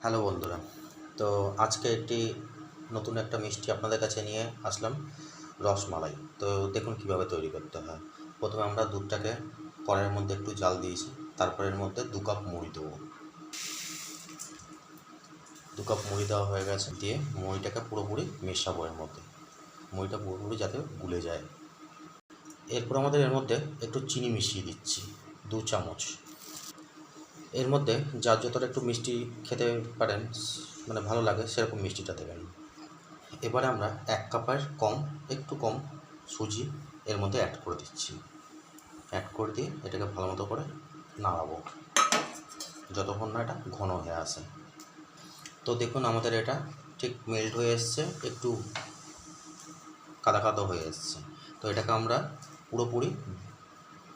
Hello বন্ধুরা, তো আজকে নতুন একটা মিষ্টি আপনাদের কাছে নিয়ে আসলাম, রসমালাই। তো দেখুন কিভাবে তৈরি করতে হয়। প্রথমে আমরা দুধটাকে কড়াইয়ের মধ্যে একটু জাল দিয়েছি, তারপরে এর মধ্যে 2 কাপ মুড়ি দেবো। 2 কাপ মুড়ি দেওয়া হয়ে গেছে, দিয়ে মুড়িটাকে পুরোপুরি মেশাবো এর মধ্যে, মুড়িটা পুরোপুরি যাতে গুলে যায়। এরপর আমাদের এর মধ্যে একটু চিনি মিশিয়ে দিচ্ছি, 2 চামচ। এর মধ্যে যার যতটা একটু মিষ্টি খেতে পারেন, মানে ভালো লাগে সেরকম মিষ্টিটা দেবেন। এবারে আমরা 1 কাপের একটু কম সুজি এর মধ্যে অ্যাড করে দিচ্ছি। অ্যাড করে দিয়ে এটাকে ভালো মতো করে নাড়াবো যতক্ষণ না এটা ঘন হয়ে আসে। তো দেখুন আমাদের এটা ঠিক মেল্ট হয়ে এসছে, একটু কাদা কাদা হয়ে এসছে। তো এটাকে আমরা পুরোপুরি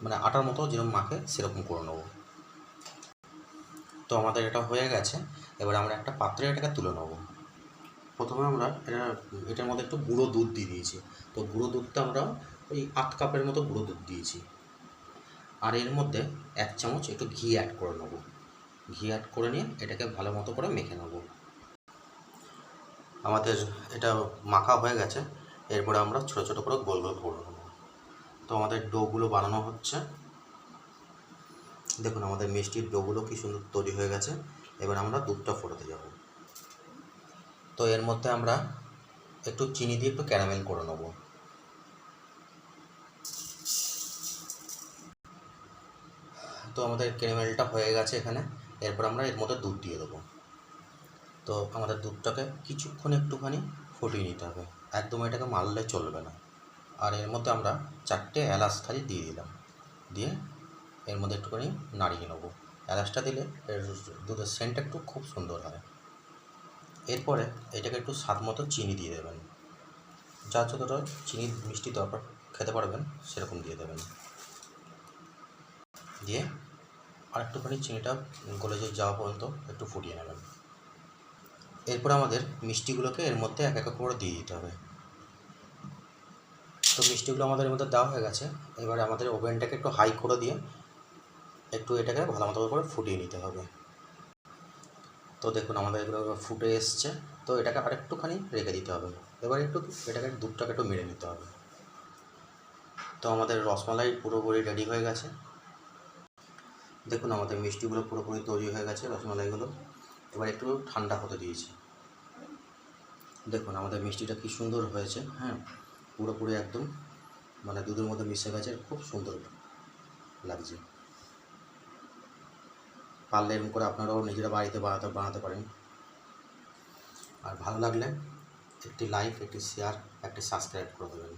মানে আটার মতো যেরকম মাখে সেরকম করে নেব। তো আমাদের এটা হয়ে গেছে। এবার আমরা একটা পাত্রে এটাকে তুলে নেব। প্রথমে আমরা এটার মধ্যে একটু গুঁড়ো দুধ দিয়ে দিয়েছি। তো গুঁড়ো দুধটা আমরা ওই 8 কাপের মতো গুঁড়ো দুধ দিয়েছি। আর এর মধ্যে 1 চামচ একটু ঘি অ্যাড করে নেব। ঘি অ্যাড করে নিয়ে এটাকে ভালো মতো করে মেখে নেব। আমাদের এটা মাখা হয়ে গেছে। এরপরে আমরা ছোটো ছোটো করে গোল গোল করে নেব। তো আমাদের ডোগুলো বানানো হচ্ছে। দেখুন আমাদের মিষ্টির ডোগুলো কী সুন্দর তৈরি হয়ে গেছে। এবার আমরা দুধটা ফোটাতে যাব। তো এর মধ্যে আমরা একটু চিনি দিয়ে একটু ক্যারামেল করে নেব। তো আমাদের ক্যারামেলটা হয়ে গেছে এখানে। এরপর আমরা এর মধ্যে দুধ দিয়ে দেবো। তো আমাদের দুধটাকে কিছুক্ষণ একটুখানি ফুটিয়ে নিতে হবে, একদম এটাকে মারলে চলবে না। আর এর মধ্যে আমরা 4টে এলাচ খালি দিয়ে দিলাম, দিয়ে এর মধ্যে একটুখানি নাড়িয়ে নেবো। এলাচটা দিলে এর দুধের সেন্টটা একটু খুব সুন্দর হয়। এরপরে এটাকে একটু স্বাদ মতো চিনি দিয়ে দেবেন, যা যতটা চিনি মিষ্টি দরকার খেতে পারবেন সেরকম দিয়ে দেবেন। দিয়ে আর একটুখানি চিনিটা গলে যাওয়া পর্যন্ত একটু ফুটিয়ে নেবেন। এরপর আমাদের মিষ্টিগুলোকে এর মধ্যে এক এক করে দিয়ে দিতে হবে। তো মিষ্টিগুলো আমাদের এর মধ্যে দেওয়া হয়ে গেছে। এবারে আমাদের ওভেনটাকে একটু হাই করে দিয়ে একটু এটাকে ভালো মতো করে ফুটিয়ে নিতে হবে। তো দেখুন আমাদের এগুলো ফুটে এসছে। তো এটাকে আরেকটুখানি রেখে দিতে হবে। এবার এটাকে দুধটাকে একটু মেরে নিতে হবে। তো আমাদের রসমালাই পুরোপুরি রেডি হয়ে গেছে। দেখুন আমাদের মিষ্টিগুলো পুরোপুরি তৈরি হয়ে গেছে, রসমালাইগুলো। এবার একটু ঠান্ডা হতে দিয়েছি। দেখুন আমাদের মিষ্টিটা কী সুন্দর হয়েছে। হ্যাঁ, পুরোপুরি একদম মানে দুধের মধ্যে মিশে গেছে, খুব সুন্দর লাগছে। পারলে এরকম করে আপনারাও নিজেরা বাড়িতে বানাতে পারেন। আর ভালো লাগলে একটি লাইক, একটি শেয়ার, একটি সাবস্ক্রাইব করে দেবেন।